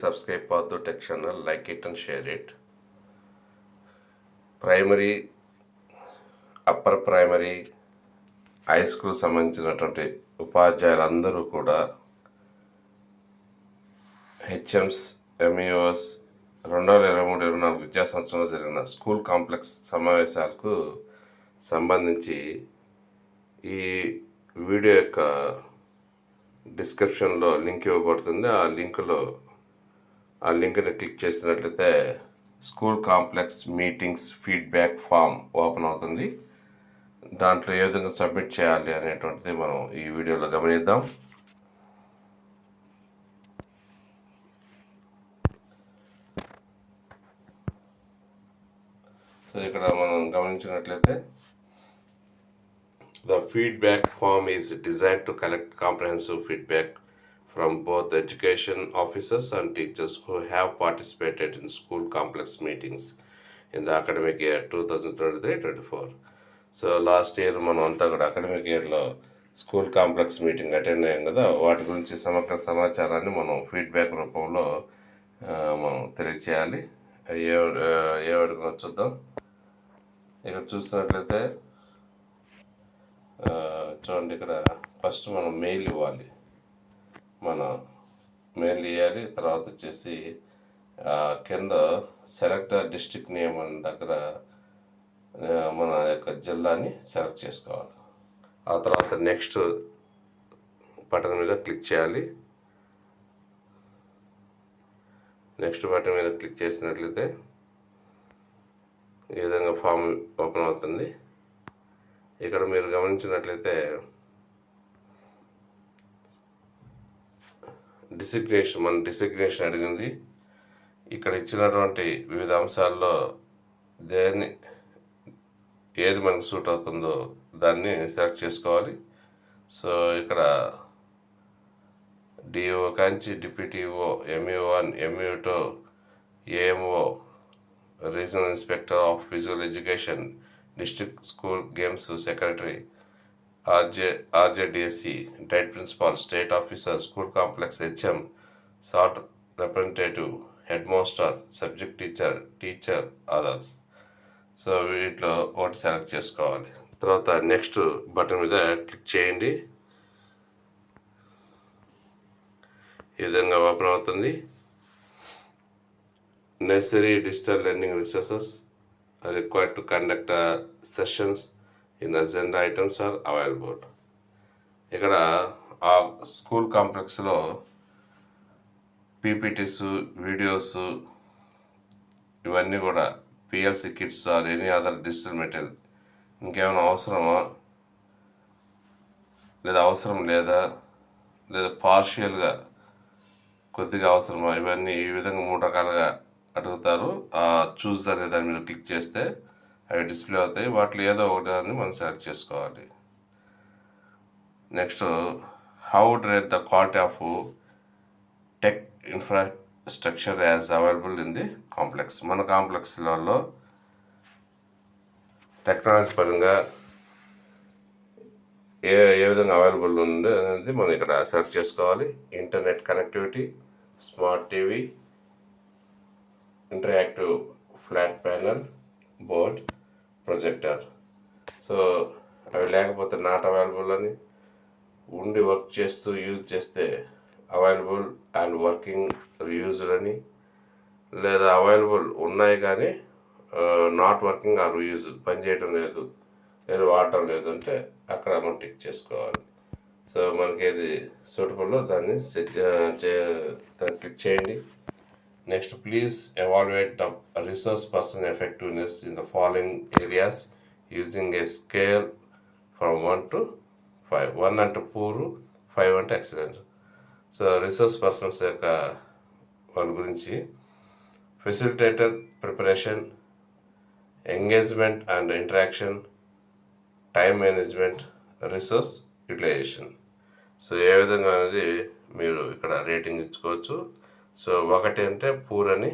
Subscribe Path Tech channel, like it and share it. Primary, upper primary, high school సంబంధించినటువంటి ఉపాధ్యాయులందరూ కూడా HMs, MEOs 2023-24 విద్యా సంవత్సరంలో జరిగిన school complex సమావేశాలకు సంబంధించి ఈ వీడియో యొక్క డిస్క్రిప్షన్లో లింక్ ఇవ్వబడుతుంది. ఆ లింక్ని క్లిక్ చేసినట్లయితే school complex meetings feedback form open అవుతుంది. దాంట్లో ఏ విధంగా సబ్మిట్ చేయాలి అనేటువంటిది మనం ఈ వీడియోలో గమనిద్దాం. సో ఇక్కడ మనం గమనించినట్లయితే the feedback form is designed to collect comprehensive feedback from both education officers and teachers who have participated in school complex meetings in the academic year 2023-24. So last year మనం అంతా కూడా అకాడమిక్ ఇయర్లో school complex meeting attend అయ్యాం కదా, వాటి గురించి సమగ్ర సమాచారాన్ని మనం ఫీడ్బ్యాక్ రూపంలో మనం తెలియచేయాలి. ఏ అడుగునో చూద్దాం. ఇక్కడ చూసినట్లయితే చూడండి, ఇక్కడ ఫస్ట్ మనం మెయిల్ ఇవ్వాలి. తర్వాత వచ్చేసి కింద సెలెక్ట్ డిస్ట్రిక్ట్ నేమ్ అనే దగ్గర మన యొక్క జిల్లాని సెలెక్ట్ చేసుకోవాలి. ఆ తర్వాత నెక్స్ట్ బటన్ మీద క్లిక్ చేయాలి. నెక్స్ట్ బటన్ మీద క్లిక్ చేసినట్లయితే ఈ విధంగా ఫామ్ ఓపెన్ అవుతుంది. ఇక్కడ మీరు గమనించినట్లయితే డిసిగ్నేషన్ అడిగింది. ఇక్కడ ఇచ్చినటువంటి వివిధ అంశాల్లో ఏది మనకు సూట్ అవుతుందో దాన్ని సెలెక్ట్ చేసుకోవాలి. సో ఇక్కడ డిఓ కాంచి deputy EO, MEO one, MEO two, AMO, regional inspector of physical education, district school games secretary, RJDSC, DIET principal, state officer, school complex HM, SAT representative, head master, subject teacher, others. So వీటిలో ఒకటి select చేసుకోవాలి. తర్వాత next button మీద click చేయండి. ఈ విధంగా open అవుతుంది. necessary digital learning resources are required to conduct sessions in agenda items are available. ఇక్కడ ఆ స్కూల్ కాంప్లెక్స్లో పీపీటీస్, వీడియోస్ ఇవన్నీ కూడా PLC kits or any other digital material ఇంకేమైనా అవసరమా లేదా పార్షియల్గా కొద్దిగా అవసరమా, ఇవన్నీ ఈ విధంగా 3 రకాలుగా అడుగుతారు. చూస్ అనే దాని మీద క్లిక్ చేస్తే అవి డిస్ప్లే అవుతాయి. వాటిలో ఏదో ఒకటి దాన్ని మనం సెలెక్ట్ చేసుకోవాలి. Next how would rate the quality of tech infrastructure as available in the complex. మన కాంప్లెక్స్లలో టెక్నాలజీ పరంగా ఏ విధంగా అవైలబుల్ ఉంది అనేది మనం ఇక్కడ సెలెక్ట్ చేసుకోవాలి. Internet connectivity, smart TV, interactive flat panel, board, projector. So అవి లేకపోతే నాట్ అవైలబుల్ అని, ఉండి వర్క్ చేస్తూ యూజ్ చేస్తే అవైలబుల్ అండ్ వర్కింగ్ రీయూజ్డ్ అని, లేదా అవైలబుల్ ఉన్నాయి కానీ నాట్ వర్కింగ్ ఆర్ రీయూజ్డ్, పనిచేయటం లేదు లేదా వాడటం లేదు అంటే అక్కడ మనం టిక్ చేసుకోవాలి. సో మనకి ఏది సూటబుల్లో దాన్ని దాన్ని క్లిక్ చేయండి. Next please evaluate the resource person effectiveness in the following areas using a scale from 1 to 5. 1 అంటే పూర్, 5 అంటే ఎక్సలెంట్. సో రిసోర్స్ పర్సన్స్ యొక్క వాళ్ళ గురించి facilitator preparation, engagement and interaction, time management, resource utilisation. So ఏ విధంగా అనేది మీరు ఇక్కడ రేటింగ్ ఇచ్చుకోవచ్చు. సో 1 అంటే పూర్ అని,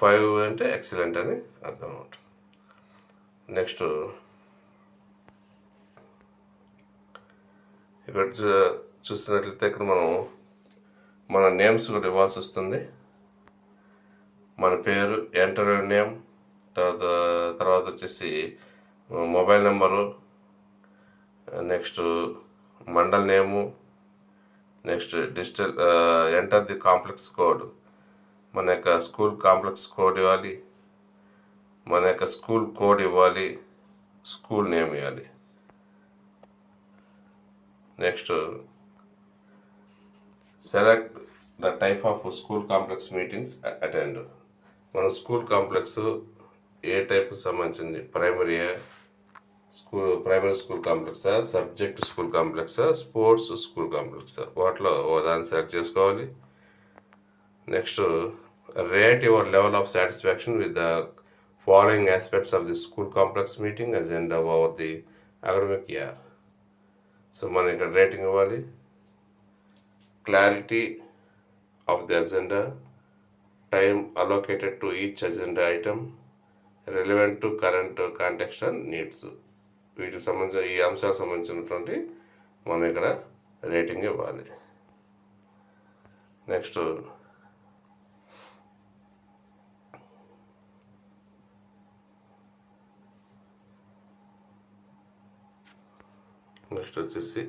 5 అంటే ఎక్సలెంట్ అని అర్థం అవుతుంది. నెక్స్ట్ ఇక్కడ చూసినట్లయితే ఇక్కడ మనం మన నేమ్స్ కూడా ఇవ్వాల్సి వస్తుంది. మన పేరు, ఎంటర్ నేమ్, తర్వాత వచ్చేసి mobile number, next mandal name, next digital enter the complex code, మన యొక్క స్కూల్ కాంప్లెక్స్ కోడ్ ఇవ్వాలి, మన యొక్క స్కూల్ కోడ్ ఇవ్వాలి, స్కూల్ నేమ్ ఇవ్వాలి. Next select the type of school complex meetings attend. మన స్కూల్ కాంప్లెక్స్ ఏ టైప్ సంబంధించింది, ప్రైమరీ స్కూల్ కాంప్లెక్సా, సబ్జెక్ట్ స్కూల్ కాంప్లెక్సా, స్పోర్ట్స్ స్కూల్ కాంప్లెక్సా, వాటిలో దాన్ని సెలెక్ట్ చేసుకోవాలి. Next rate your level of satisfaction with the following aspects of the school complex meeting agenda over the academic year. So మనం ఇక్కడ రేటింగ్ ఇవ్వాలి. Clarity of the agenda, time allocated to each agenda item, relevant to current context and needs. వీటికి సంబంధించిన ఈ అంశాలకు సంబంధించినటువంటి మనం ఇక్కడ రేటింగ్ ఇవ్వాలి. నెక్స్ట్ వచ్చేసి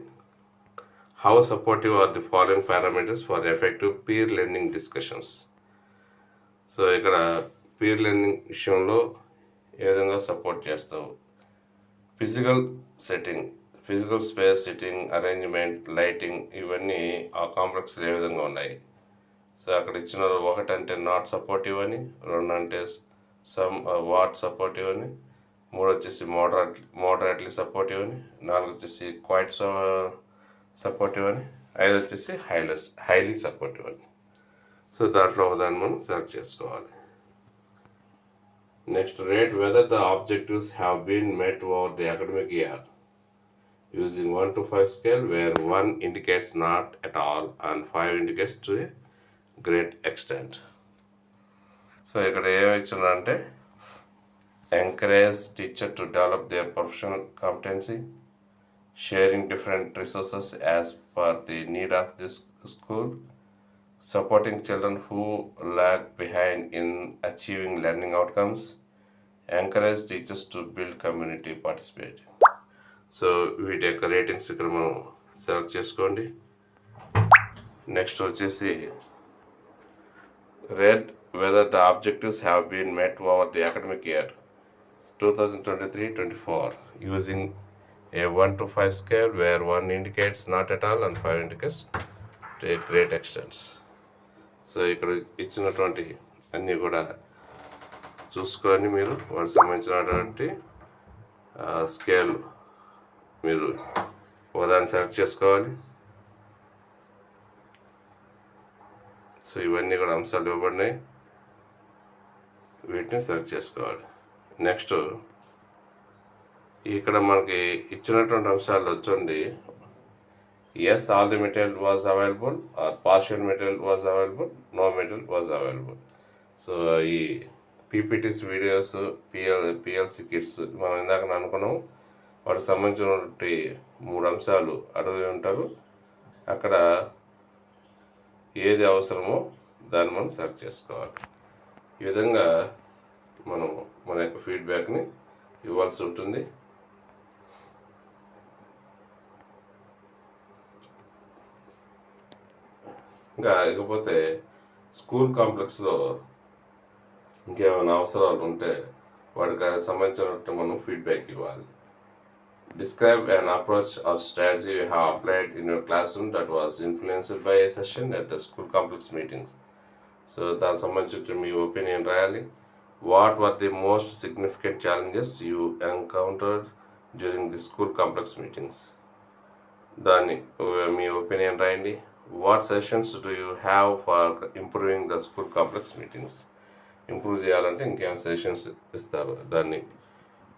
how supportive are the following parameters for effective peer learning discussions. So ఇక్కడ పీర్ లెర్నింగ్ విషయంలో ఏ విధంగా సపోర్ట్ చేస్తావు, physical setting, physical space, sitting arrangement, lighting, ఇవన్నీ ఆ కాంప్లెక్స్లో ఏ విధంగా ఉన్నాయి. సో అక్కడ ఇచ్చిన 1 అంటే నాట్ సపోర్టివ్ అని, 2 అంటే సమ్ వాట్ సపోర్టివ్ అని, 3 వచ్చేసి మోడరేట్లీ సపోర్టివ్ అని, 4 వచ్చేసి క్వైట్ సపోర్టివ్ అని, 5 వచ్చేసి హైలీ సపోర్టివ్ అని. సో దాంట్లో ఒకదాన్ని మనం సెలెక్ట్ చేసుకోవాలి. Next rate whether the objectives have been met over the academic year using 1 to 5 scale, where 1 indicates not at all and 5 indicates to a great extent. So ఇక్కడ ఏమి ఇచ్చిందంటే encourage teacher to develop their professional competency, sharing different resources as per the need of this school, supporting children who lag behind in achieving learning outcomes, encourage teachers to build community participation. So వీటి యొక్క ratings ఇక్కడ మనం select చేసుకోండి. Next వచ్చేసి rate whether the objectives have been met over the academic year 2023-24 using a 1 to 5 scale, where 1 indicates not at all and 5 indicates to a great extent. So ఇక్కడ ఇచ్చినటువంటి అన్నీ కూడా చూసుకొని మీరు వాటికి సంబంధించినటువంటి స్కేల్ మీరు ఒకదాన్ని సెలెక్ట్ చేసుకోవాలి. సో ఇవన్నీ కూడా అంశాలు ఇవ్వబడినాయి, వీటిని సెలెక్ట్ చేసుకోవాలి. నెక్స్ట్ ఇక్కడ మనకి ఇచ్చినటువంటి అంశాలు వచ్చండి, yes all the material was available, or partial material was available, no material was available. So ఈ పీపీటీస్, వీడియోస్, పిఎల్సి కిట్స్ మనం ఇందాక అనుకున్నాం, వాటికి సంబంధించినటువంటి 3 అంశాలు అడిగి ఉంటారు. అక్కడ ఏది అవసరమో దాన్ని మనం సెలెక్ట్ చేసుకోవాలి. ఈ విధంగా మనం మన యొక్క ఫీడ్బ్యాక్ని ఇవ్వాల్సి ఉంటుంది. ఇంకా ఇకపోతే స్కూల్ కాంప్లెక్స్లో ఇంకేమైనా అవసరాలు ఉంటే వాటికి సంబంధించినట్టు మనం ఫీడ్బ్యాక్ ఇవ్వాలి. Describe an approach or strategy you have applied in your classroom that was influenced by a session at the school complex meetings. So దానికి సంబంధించి మీ ఒపీనియన్ రాయాలి. What were the most significant challenges you encountered during the school complex meetings? దాన్ని మీ opinion రాయండి. What sessions do you have for improving the school complex meetings? Improve చేయాలంటే ఇంకేమైనా sessions ఇస్తారు, దాన్ని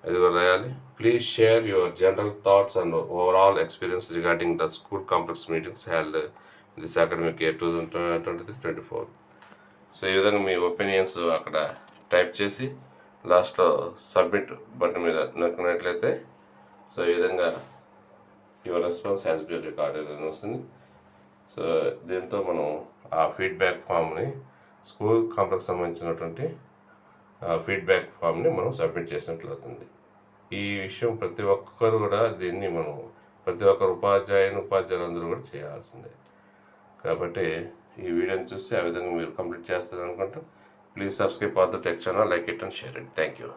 అది కూడా రాయాలి. Please share your general thoughts and overall experience regarding the school complex meetings held this academic year 2023-24. So ఈ విధంగా మీ opinions అక్కడ టైప్ చేసి లాస్ట్లో సబ్మిట్ బటన్ మీద నొక్కినట్లయితే సో ఈ విధంగా your response has been recorded అని వస్తుంది. సో దీంతో మనం ఆ ఫీడ్బ్యాక్ ఫామ్ని స్కూల్ కాంప్లెక్స్ సంబంధించినటువంటి ఫీడ్బ్యాక్ ఫామ్ని మనం సబ్మిట్ చేసినట్లు అవుతుంది. ఈ విషయం ప్రతి ఒక్కరు కూడా దీన్ని మనం ప్రతి ఒక్కరు ఉపాధ్యాయులందరూ కూడా చేయాల్సిందే. కాబట్టి ఈ వీడియోని చూసి ఆ విధంగా మీరు కంప్లీట్ చేస్తారనుకుంటా. Please subscribe for the tech channel, like it and share it. Thank you.